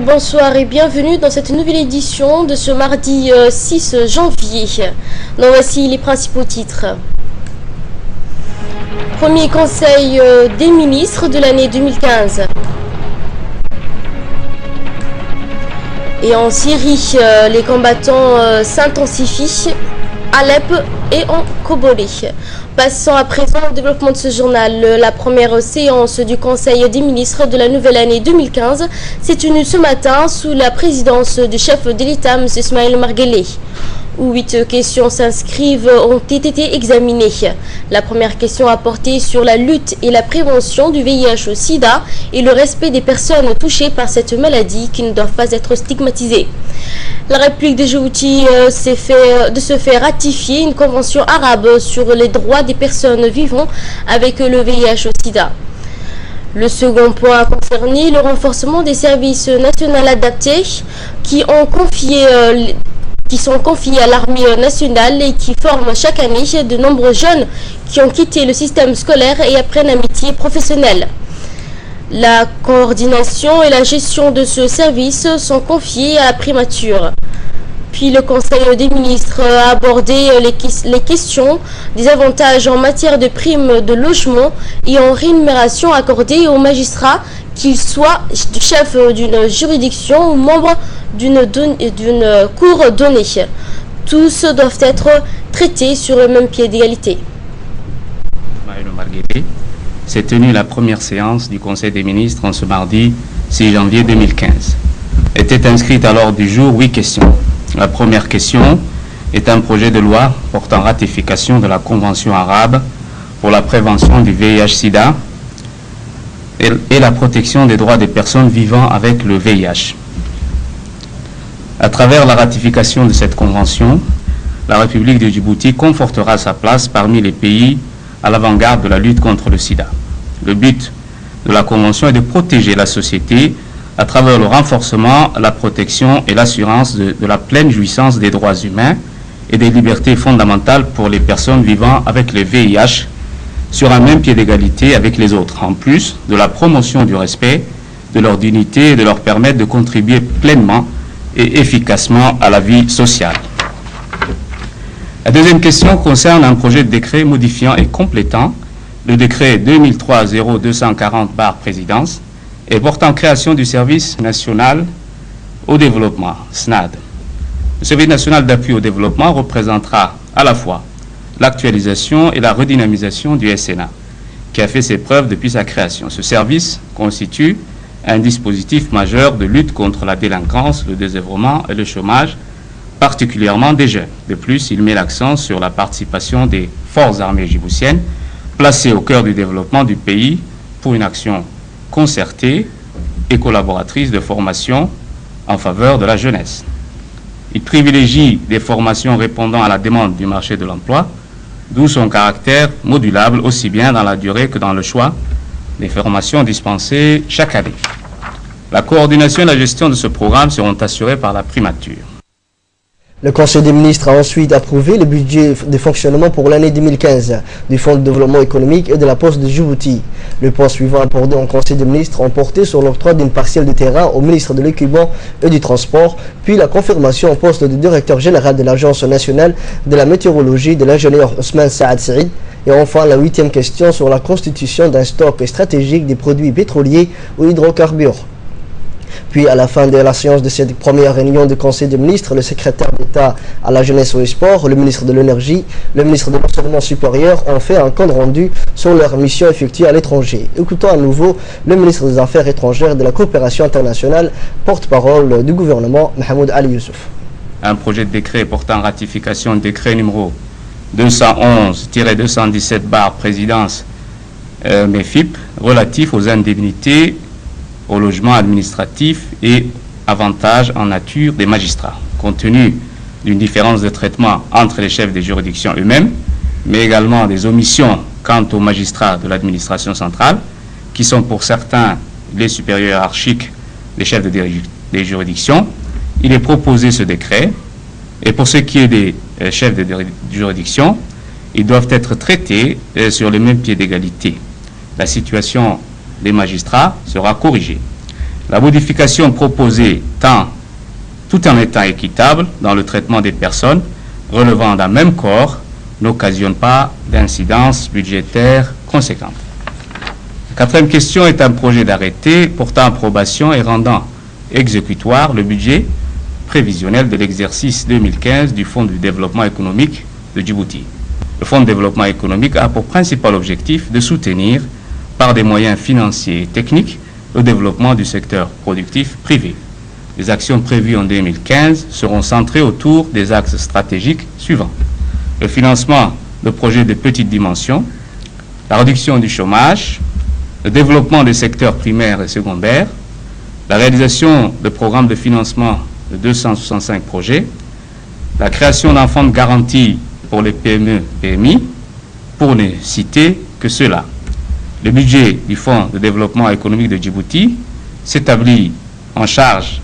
bonsoir et bienvenue dans cette nouvelle édition de ce mardi 6 janvier. Donc voici les principaux titres. Premier conseil des ministres de l'année 2015. Et en Syrie, les combattants s'intensifient à Alep et en Kobolé. Passons à présent au développement de ce journal. La première séance du Conseil des ministres de la nouvelle année 2015 s'est tenue ce matin sous la présidence du chef de l'État, M. Ismaël Marguelé, où 8 questions s'inscrivent ont été examinées. La première question a porté sur la lutte et la prévention du VIH au sida et le respect des personnes touchées par cette maladie qui ne doivent pas être stigmatisées. La République de Djibouti se fait ratifier une convention arabe sur les droits des personnes vivant avec le VIH au sida. Le second point a concerné le renforcement des services nationaux adaptés qui sont confiés à l'armée nationale et qui forment chaque année de nombreux jeunes qui ont quitté le système scolaire et apprennent un métier professionnel. La coordination et la gestion de ce service sont confiées à la primature. Puis le Conseil des ministres a abordé les questions des avantages en matière de primes de logement et en rémunération accordée aux magistrats, qu'ils soient chef d'une juridiction ou membre d'une cour donnée. Tous doivent être traités sur le même pied d'égalité. S'est tenue la première séance du Conseil des ministres en ce mardi 6 janvier 2015. Étaient inscrites à l'ordre du jour 8 questions. La première question est un projet de loi portant ratification de la Convention arabe pour la prévention du VIH-Sida et la protection des droits des personnes vivant avec le VIH. À travers la ratification de cette convention, la République de Djibouti confortera sa place parmi les pays à l'avant-garde de la lutte contre le sida. Le but de la Convention est de protéger la société à travers le renforcement, la protection et l'assurance de la pleine jouissance des droits humains et des libertés fondamentales pour les personnes vivant avec le VIH sur un même pied d'égalité avec les autres, en plus de la promotion du respect de leur dignité et de leur permettre de contribuer pleinement et efficacement à la vie sociale. La deuxième question concerne un projet de décret modifiant et complétant le décret 2003-0240/présidence et portant création du service national au développement, SNAD. Le service national d'appui au développement représentera à la fois l'actualisation et la redynamisation du SNA, qui a fait ses preuves depuis sa création. Ce service constitue un dispositif majeur de lutte contre la délinquance, le désœuvrement et le chômage, particulièrement des jeunes. De plus, il met l'accent sur la participation des forces armées djiboutiennes, placées au cœur du développement du pays pour une action concertée et collaboratrice de formation en faveur de la jeunesse. Il privilégie des formations répondant à la demande du marché de l'emploi, d'où son caractère modulable aussi bien dans la durée que dans le choix des formations dispensées chaque année. La coordination et la gestion de ce programme seront assurées par la primature. Le Conseil des ministres a ensuite approuvé le budget de fonctionnement pour l'année 2015 du Fonds de développement économique et de la Poste de Djibouti. Le point suivant abordé en Conseil des ministres ont porté sur l'octroi d'une parcelle de terrain au ministre de l'Équipement et du Transport, puis la confirmation au poste de directeur général de l'Agence nationale de la météorologie de l'ingénieur Ousmane Saad Saïd. Et enfin, la 8e question sur la constitution d'un stock stratégique des produits pétroliers ou hydrocarbures. Puis, à la fin de la séance de cette première réunion du Conseil des ministres, le secrétaire d'État à la jeunesse et au sport, le ministre de l'Énergie, le ministre de l'Enseignement supérieur ont fait un compte rendu sur leur mission effectuée à l'étranger. Écoutons à nouveau le ministre des Affaires étrangères et de la coopération internationale, porte-parole du gouvernement, Mahmoud Ali Youssouf. Un projet de décret portant ratification de décret numéro 211-217/présidence MEFIP relatif aux indemnités au logement administratif et avantages en nature des magistrats, compte tenu d'une différence de traitement entre les chefs des juridictions eux-mêmes, mais également des omissions quant aux magistrats de l'administration centrale, qui sont pour certains les supérieurs hiérarchiques des chefs des juridictions. Il est proposé ce décret, et pour ce qui est des chefs de juridiction, ils doivent être traités sur le même pied d'égalité. La situation des magistrats sera corrigée. La modification proposée tout en étant équitable dans le traitement des personnes relevant d'un même corps, n'occasionne pas d'incidence budgétaire conséquente. La quatrième question est un projet d'arrêté portant approbation et rendant exécutoire le budget prévisionnel de l'exercice 2015 du Fonds du développement économique de Djibouti. Le Fonds de développement économique a pour principal objectif de soutenir par des moyens financiers et techniques le développement du secteur productif privé. Les actions prévues en 2015 seront centrées autour des axes stratégiques suivants. Le financement de projets de petite dimension, la réduction du chômage, le développement des secteurs primaires et secondaires, la réalisation de programmes de financement de 265 projets, la création d'un fonds de garantie pour les PME-PMI, pour ne citer que cela. Le budget du Fonds de développement économique de Djibouti s'établit en charge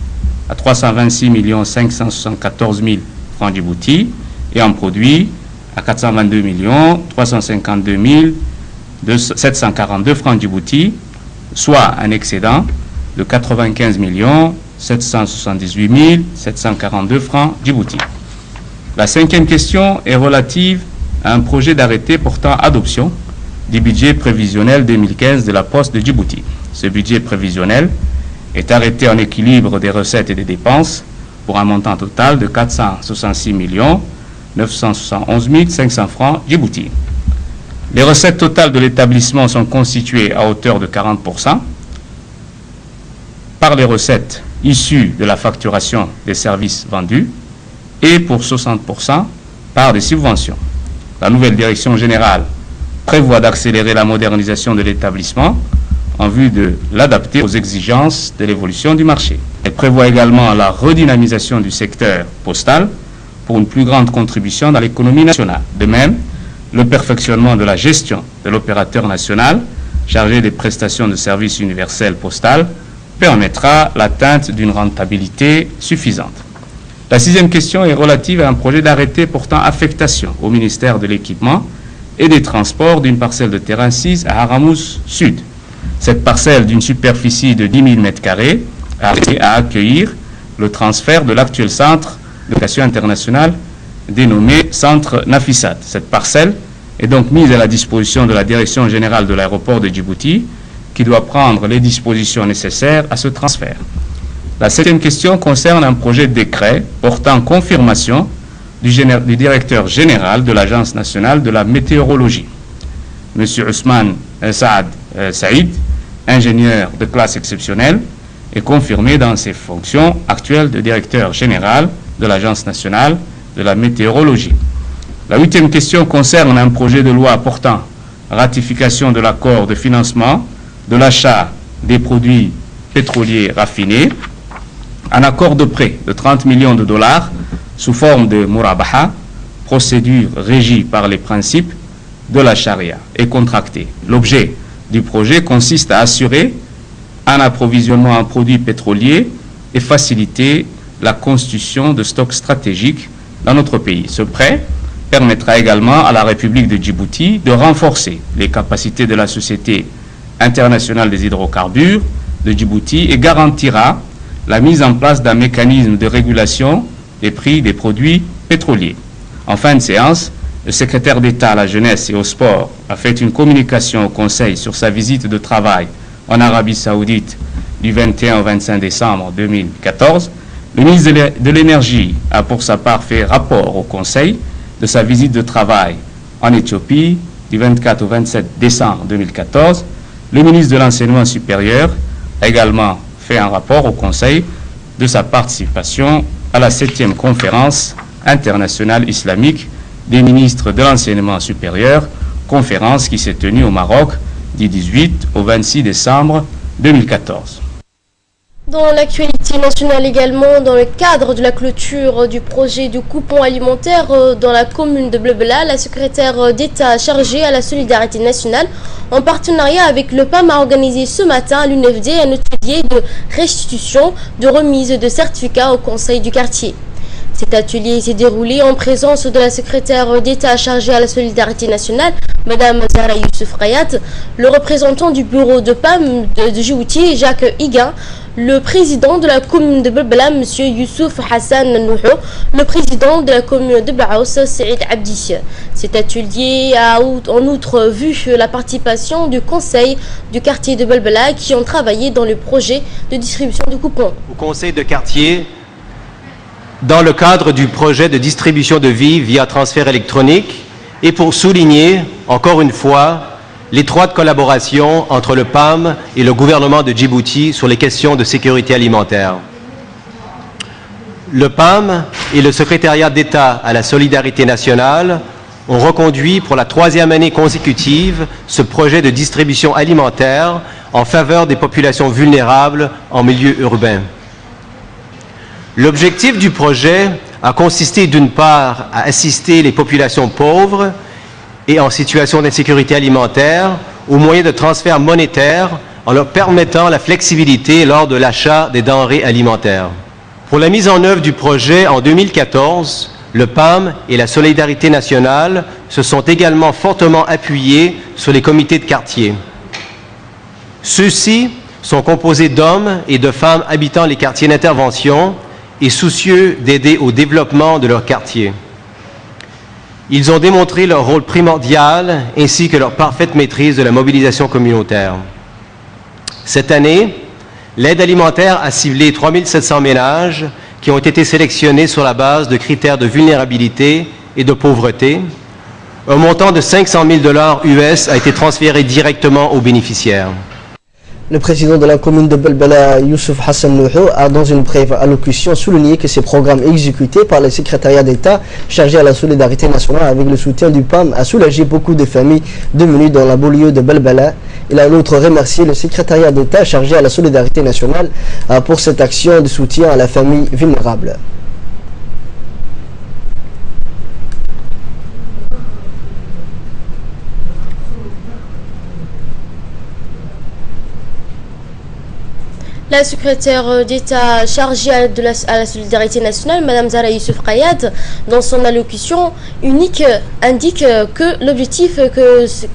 à 326 574 000 francs Djibouti et en produit à 422 352 742 francs Djibouti, soit un excédent de 95 778 742 francs Djibouti. La cinquième question est relative à un projet d'arrêté portant adoption du budget prévisionnel 2015 de la Poste de Djibouti. Ce budget prévisionnel est arrêté en équilibre des recettes et des dépenses pour un montant total de 466 971 500 francs Djibouti. Les recettes totales de l'établissement sont constituées à hauteur de 40% par les recettes issues de la facturation des services vendus et pour 60% par des subventions. La nouvelle direction générale prévoit d'accélérer la modernisation de l'établissement en vue de l'adapter aux exigences de l'évolution du marché. Elle prévoit également la redynamisation du secteur postal pour une plus grande contribution dans l'économie nationale. De même, le perfectionnement de la gestion de l'opérateur national chargé des prestations de services universels postal permettra l'atteinte d'une rentabilité suffisante. La sixième question est relative à un projet d'arrêté portant affectation au ministère de l'Équipement et des Transports d'une parcelle de terrain sise à Haramous Sud. Cette parcelle d'une superficie de 10 000 m² à accueillir le transfert de l'actuel centre d'éducation internationale dénommé Centre Nafissat. Cette parcelle est donc mise à la disposition de la Direction générale de l'aéroport de Djibouti qui doit prendre les dispositions nécessaires à ce transfert. La septième question concerne un projet de décret portant confirmation du directeur général de l'Agence nationale de la météorologie. M. Ousmane Saïd, ingénieur de classe exceptionnelle, est confirmé dans ses fonctions actuelles de directeur général de l'Agence nationale de la météorologie. La huitième question concerne un projet de loi portant ratification de l'accord de financement de l'achat des produits pétroliers raffinés, un accord de prêt de 30 millions de dollars sous forme de murabaha, procédure régie par les principes de la charia et contractée. L'objet du projet consiste à assurer un approvisionnement en produits pétroliers et faciliter la constitution de stocks stratégiques dans notre pays. Ce prêt permettra également à la République de Djibouti de renforcer les capacités de la Société internationale des hydrocarbures de Djibouti et garantira la mise en place d'un mécanisme de régulation des prix des produits pétroliers. En fin de séance, le secrétaire d'État à la jeunesse et au sport a fait une communication au Conseil sur sa visite de travail en Arabie Saoudite du 21 au 25 décembre 2014. Le ministre de l'Énergie a pour sa part fait rapport au Conseil de sa visite de travail en Éthiopie du 24 au 27 décembre 2014. Le ministre de l'Enseignement supérieur a également fait un rapport au Conseil de sa participation à la 7e conférence internationale islamique des ministres de l'enseignement supérieur, conférence qui s'est tenue au Maroc du 18 au 26 décembre 2014. Dans l'actualité nationale également, dans le cadre de la clôture du projet du coupon alimentaire dans la commune de Bleu-Bela, la secrétaire d'État chargée à la solidarité nationale, en partenariat avec le PAM, a organisé ce matin à l'UNFD un atelier de restitution de remise de certificats au conseil du quartier. Cet atelier s'est déroulé en présence de la secrétaire d'État chargée à la solidarité nationale, Mme Zahra Youssouf Rayat, le représentant du bureau de PAM de Djibouti, Jacques Higuin, le président de la commune de Belbela, M. Youssouf Hassan Nouhou, le président de la commune de Blaous, Saïd Abdi. Cet atelier a en outre vu la participation du conseil du quartier de Belbela qui ont travaillé dans le projet de distribution de coupons. Au conseil de quartier, dans le cadre du projet de distribution de vie via transfert électronique, et pour souligner, encore une fois, l'étroite collaboration entre le PAM et le gouvernement de Djibouti sur les questions de sécurité alimentaire. Le PAM et le secrétariat d'État à la solidarité nationale ont reconduit pour la 3e année consécutive ce projet de distribution alimentaire en faveur des populations vulnérables en milieu urbain. L'objectif du projet a consisté d'une part à assister les populations pauvres et en situation d'insécurité alimentaire au moyen de transferts monétaires en leur permettant la flexibilité lors de l'achat des denrées alimentaires. Pour la mise en œuvre du projet en 2014, le PAM et la solidarité nationale se sont également fortement appuyés sur les comités de quartier. Ceux-ci sont composés d'hommes et de femmes habitant les quartiers d'intervention et soucieux d'aider au développement de leur quartier. Ils ont démontré leur rôle primordial ainsi que leur parfaite maîtrise de la mobilisation communautaire. Cette année, l'aide alimentaire a ciblé 3700 ménages qui ont été sélectionnés sur la base de critères de vulnérabilité et de pauvreté. Un montant de 500 000 $ US a été transféré directement aux bénéficiaires. Le président de la commune de Belbela, Youssouf Hassan Nouhou, a dans une brève allocution souligné que ces programmes exécutés par le secrétariat d'État chargé à la solidarité nationale avec le soutien du PAM a soulagé beaucoup de familles démunies dans la banlieue de Belbela. Il a en outre remercié le secrétariat d'État chargé à la solidarité nationale pour cette action de soutien à la famille vulnérable. La secrétaire d'État chargée à la solidarité nationale, Mme Zahra Youssouf Kayad, dans son allocution unique, indique que l'objectif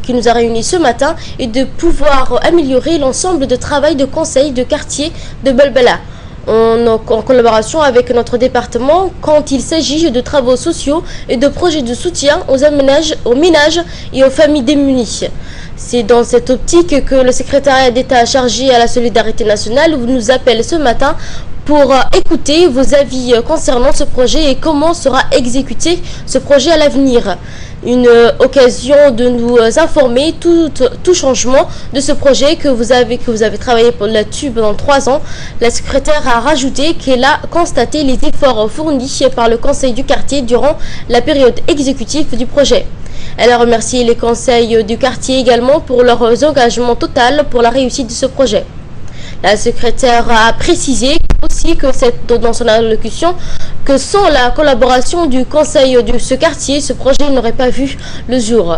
qui nous a réunis ce matin est de pouvoir améliorer l'ensemble de travail de conseil de quartier de Belbela. En collaboration avec notre département quand il s'agit de travaux sociaux et de projets de soutien aux ménages et aux familles démunies. C'est dans cette optique que le secrétariat d'État chargé à la solidarité nationale nous appelle ce matin pour écouter vos avis concernant ce projet et comment sera exécuté ce projet à l'avenir. Une occasion de nous informer tout changement de ce projet que vous avez travaillé là-dessus pendant 3 ans. La secrétaire a rajouté qu'elle a constaté les efforts fournis par le conseil du quartier durant la période exécutive du projet. Elle a remercié les conseils du quartier également pour leur engagement total pour la réussite de ce projet. La secrétaire a précisé aussi que dans son allocution que sans la collaboration du conseil de ce quartier, ce projet n'aurait pas vu le jour.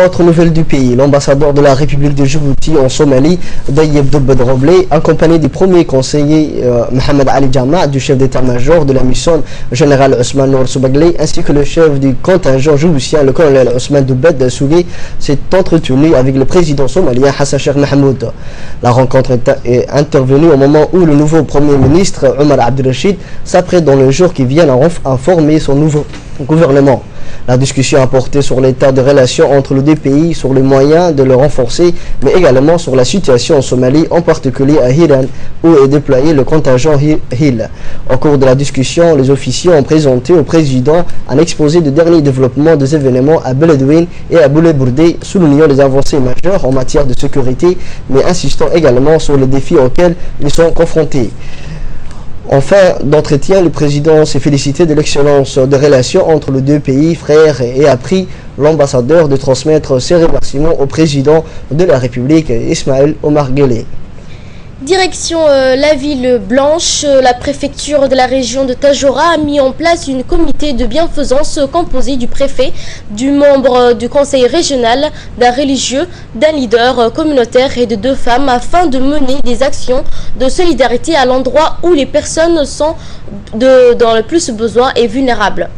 Autre nouvelle du pays, l'ambassadeur de la République de Djibouti en Somalie, Dayeb Dobbed-Roblé, accompagné du premier conseiller Mohamed Ali Jama, du chef d'état-major de la mission général Ousmane Nour Soubaglé, ainsi que le chef du contingent djiboutien, le colonel Ousmane Doubed Sougé, s'est entretenu avec le président somalien Hassan Sheikh Mahmoud. La rencontre est intervenue au moment où le nouveau premier ministre Omar Abdelrachid s'apprête dans le jour qui vient à former son nouveau gouvernement. La discussion a porté sur l'état de relations entre les deux pays, sur les moyens de le renforcer, mais également sur la situation en Somalie, en particulier à Hiran, où est déployé le contingent Hill. Au cours de la discussion, les officiers ont présenté au président un exposé de derniers développements des événements à Beledweyne et à Boulay-Bourdé, soulignant les avancées majeures en matière de sécurité, mais insistant également sur les défis auxquels ils sont confrontés. En fin d'entretien, le président s'est félicité de l'excellence des relations entre les deux pays frères et a pris l'ambassadeur de transmettre ses remerciements au président de la République, Ismaël Omar Guelleh. Direction la ville blanche, la préfecture de la région de Tadjoura a mis en place une comité de bienfaisance composé du préfet, du membre du conseil régional, d'un religieux, d'un leader communautaire et de 2 femmes afin de mener des actions de solidarité à l'endroit où les personnes sont dans le plus besoin et vulnérables.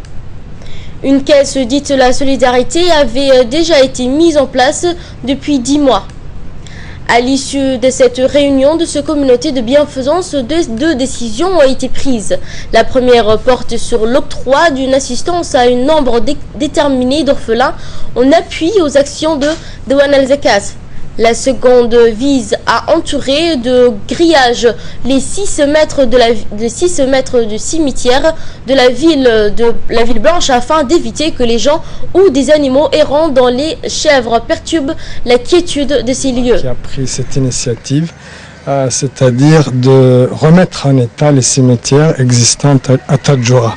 Une caisse dite la solidarité avait déjà été mise en place depuis 10 mois. À l'issue de cette réunion de ce communauté de bienfaisance, deux décisions ont été prises. La première porte sur l'octroi d'une assistance à un nombre déterminé d'orphelins en appui aux actions de Dewan al-Zakaz. La seconde vise à entourer de grillage les 6 mètres du cimetière de la ville blanche afin d'éviter que les gens ou des animaux errant dans les chèvres perturbent la quiétude de ces lieux. Qui a pris cette initiative, c'est-à-dire de remettre en état les cimetières existants à Tadjoura.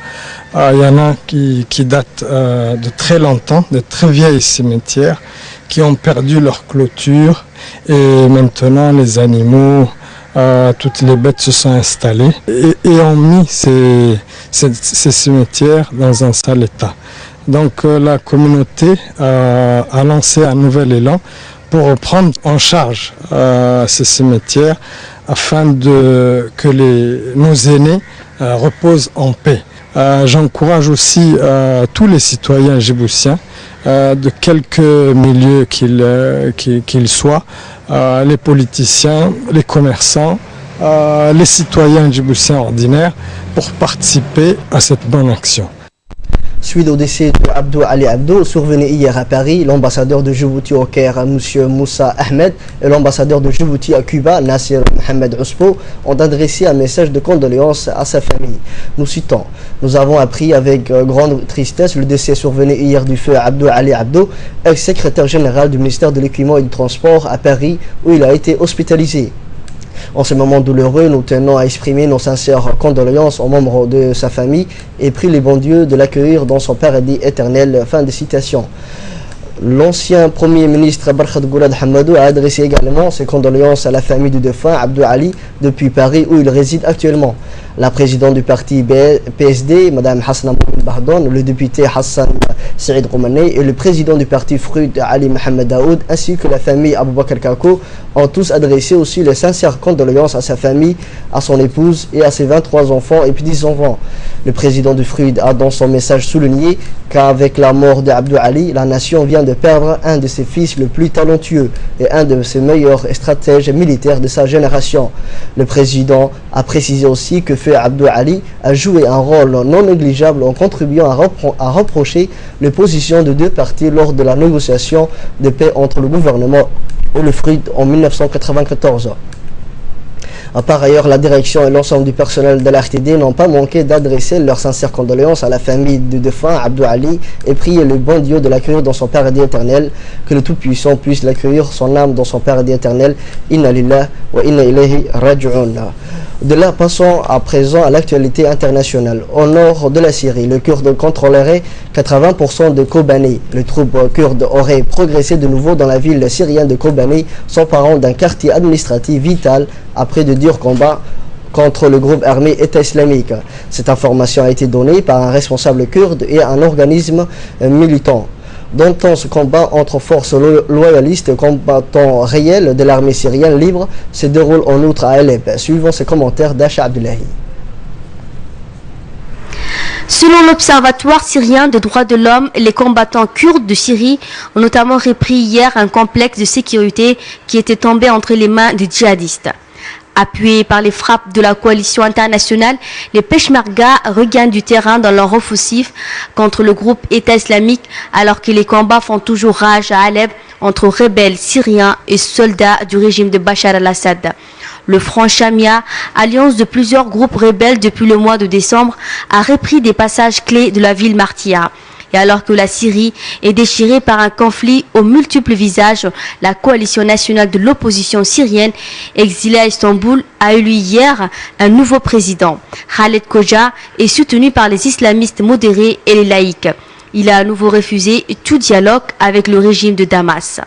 Il y en a qui datent de très longtemps, de très vieilles cimetières, qui ont perdu leur clôture et maintenant les animaux, toutes les bêtes se sont installées et ont mis ces cimetières dans un sale état. Donc la communauté a lancé un nouvel élan pour prendre en charge ces cimetières afin que nos aînés reposent en paix. J'encourage aussi tous les citoyens djiboutiens de quelque milieu qu'ils soient, les politiciens, les commerçants, les citoyens djiboutiens ordinaires, pour participer à cette bonne action. Suite au décès de Abdou Ali Abdo, survenu hier à Paris, l'ambassadeur de Djibouti au Caire, M. Moussa Ahmed, et l'ambassadeur de Djibouti à Cuba, Nasser Mohamed Ouspo, ont adressé un message de condoléances à sa famille. Nous citons: nous avons appris avec grande tristesse le décès survenu hier du feu Abdou Ali Abdo, ex-secrétaire général du ministère de l'Équipement et du Transport à Paris, où il a été hospitalisé. En ce moment douloureux, nous tenons à exprimer nos sincères condoléances aux membres de sa famille et prie les bons dieux de l'accueillir dans son paradis éternel. Fin de citation. L'ancien Premier ministre Barkhad Goulad Hamadou a adressé également ses condoléances à la famille du défunt Abdou Ali depuis Paris où il réside actuellement. La présidente du parti PSD, Mme Hassana Bardon, le député Hassan Saïd Roumané et le président du parti Fruit Ali Mohamed Daoud ainsi que la famille Aboubakar Kako ont tous adressé aussi les sincères condoléances à sa famille, à son épouse et à ses 23 enfants et petits-enfants. Le président du Fruit a dans son message souligné qu'avec la mort d'Abdou Ali, la nation vient de perdre un de ses fils le plus talentueux et un de ses meilleurs stratèges militaires de sa génération. Le président a précisé aussi que Feu Abdou Ali a joué un rôle non négligeable en contribuant à reprocher les positions de deux parties lors de la négociation de paix entre le gouvernement et le Fruit en 1994. Par ailleurs, la direction et l'ensemble du personnel de l'RTD n'ont pas manqué d'adresser leurs sincères condoléances à la famille du défunt Abdou Ali et prier le bon Dieu de l'accueillir dans son paradis éternel, que le Tout-Puissant puisse l'accueillir son âme dans son paradis éternel. Inna lillahi wa inna ilayhi raji'un. De là, passons à présent à l'actualité internationale. Au nord de la Syrie, le Kurde contrôlerait 80% de Kobané. Les troupes kurdes auraient progressé de nouveau dans la ville syrienne de Kobané, s'emparant d'un quartier administratif vital après de durs combats contre le groupe armé État islamique. Cette information a été donnée par un responsable kurde et un organisme militant. D'intenses combats entre forces loyalistes et combattants réels de l'armée syrienne libre se déroulent en outre à Alep, suivant ces commentaires d'Acha Abdullahi. Selon l'Observatoire syrien des droits de l'homme, les combattants kurdes de Syrie ont notamment repris hier un complexe de sécurité qui était tombé entre les mains des djihadistes. Appuyés par les frappes de la coalition internationale, les Peshmerga regagnent du terrain dans leur offensif contre le groupe État islamique alors que les combats font toujours rage à Alep entre rebelles syriens et soldats du régime de Bachar al-Assad. Le Front Shamia, alliance de plusieurs groupes rebelles depuis le mois de décembre, a repris des passages clés de la ville martyre. Et alors que la Syrie est déchirée par un conflit aux multiples visages, la coalition nationale de l'opposition syrienne exilée à Istanbul a élu hier un nouveau président. Khaled Koja est soutenu par les islamistes modérés et les laïcs. Il a à nouveau refusé tout dialogue avec le régime de Damas.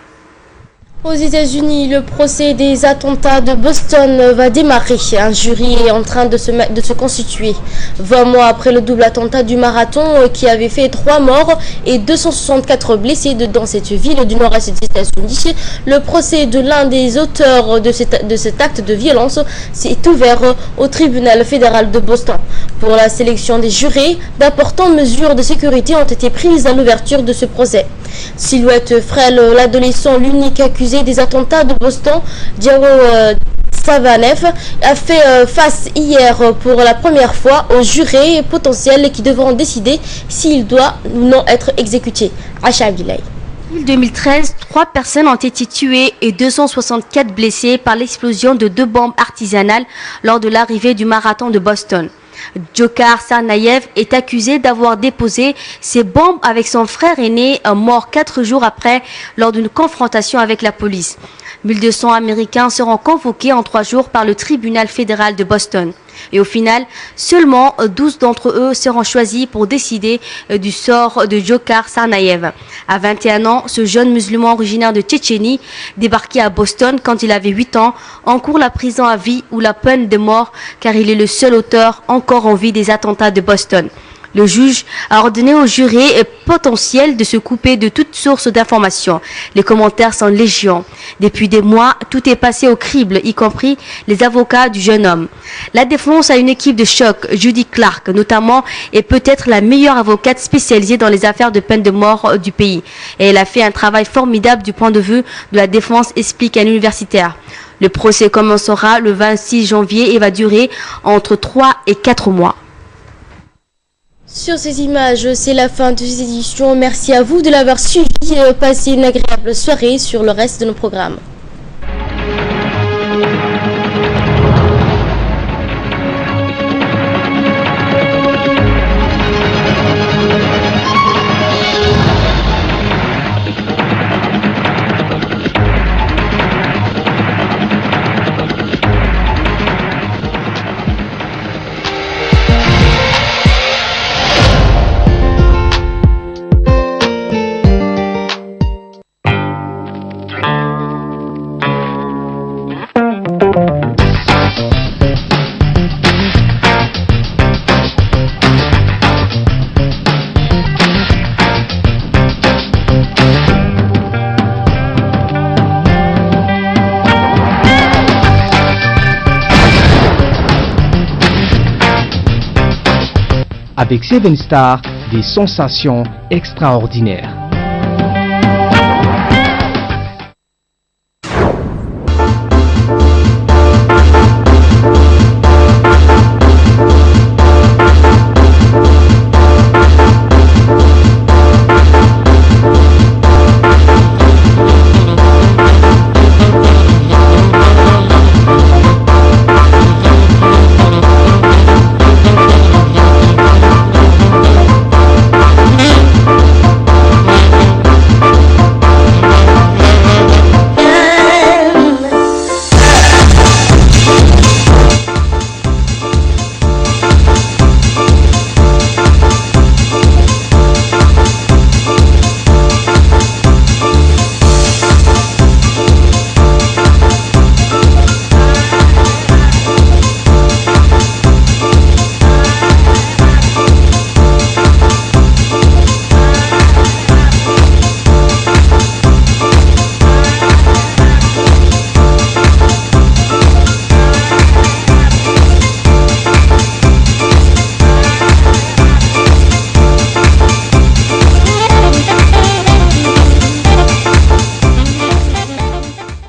Aux États-Unis, le procès des attentats de Boston va démarrer. Un jury est en train de se constituer. 20 mois après le double attentat du marathon qui avait fait 3 morts et 264 blessés dans cette ville du nord-est des États-Unis, le procès de l'un des auteurs de cet acte de violence s'est ouvert au tribunal fédéral de Boston. Pour la sélection des jurés, d'importantes mesures de sécurité ont été prises à l'ouverture de ce procès. Silhouette frêle, l'adolescent, l'unique accusé des attentats de Boston, Diaro Savanev, a fait face hier pour la première fois aux jurés potentiels qui devront décider s'il doit ou non être exécuté. Acha Abdoulaye. En 2013, 3 personnes ont été tuées et 264 blessées par l'explosion de 2 bombes artisanales lors de l'arrivée du marathon de Boston. Dzhokhar Tsarnaev est accusé d'avoir déposé ces bombes avec son frère aîné, mort 4 jours après lors d'une confrontation avec la police. 1200 Américains seront convoqués en 3 jours par le tribunal fédéral de Boston. Et au final, seulement 12 d'entre eux seront choisis pour décider du sort de Dzhokhar Tsarnaev. À 21 ans, ce jeune musulman originaire de Tchétchénie, débarqué à Boston quand il avait 8 ans, encourt la prison à vie ou la peine de mort car il est le seul auteur encore en vie des attentats de Boston. Le juge a ordonné aux jurés potentiels de se couper de toute source d'information. Les commentaires sont légion. Depuis des mois, tout est passé au crible, y compris les avocats du jeune homme. La défense a une équipe de choc. Judy Clark, notamment, est peut-être la meilleure avocate spécialisée dans les affaires de peine de mort du pays. Et elle a fait un travail formidable du point de vue de la défense, explique un universitaire. Le procès commencera le 26 janvier et va durer entre 3 et 4 mois. Sur ces images, c'est la fin de cette édition. Merci à vous de l'avoir suivi. Passez une agréable soirée sur le reste de nos programmes. Avec Seven Star, des sensations extraordinaires.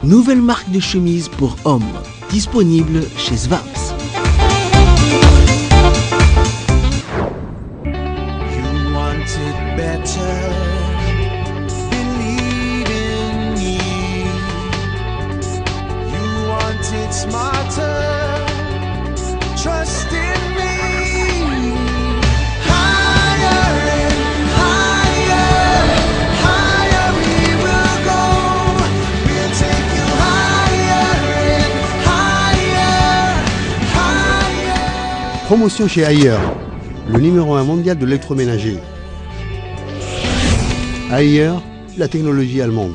Nouvelle marque de chemise pour hommes, disponible chez Swaps. Promotion chez Ailleurs, le numéro 1 mondial de l'électroménager. Ailleurs, la technologie allemande.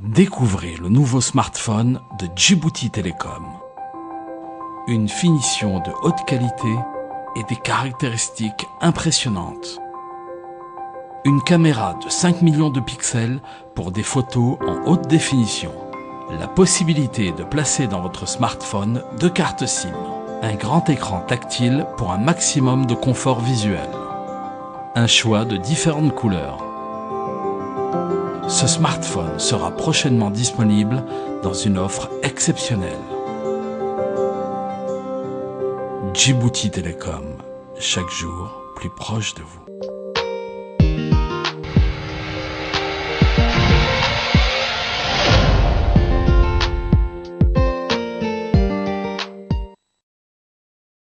Découvrez le nouveau smartphone de Djibouti Telecom. Une finition de haute qualité et des caractéristiques impressionnantes. Une caméra de 5 millions de pixels pour des photos en haute définition. La possibilité de placer dans votre smartphone 2 cartes SIM. Un grand écran tactile pour un maximum de confort visuel. Un choix de différentes couleurs. Ce smartphone sera prochainement disponible dans une offre exceptionnelle. Djibouti Télécom, chaque jour plus proche de vous.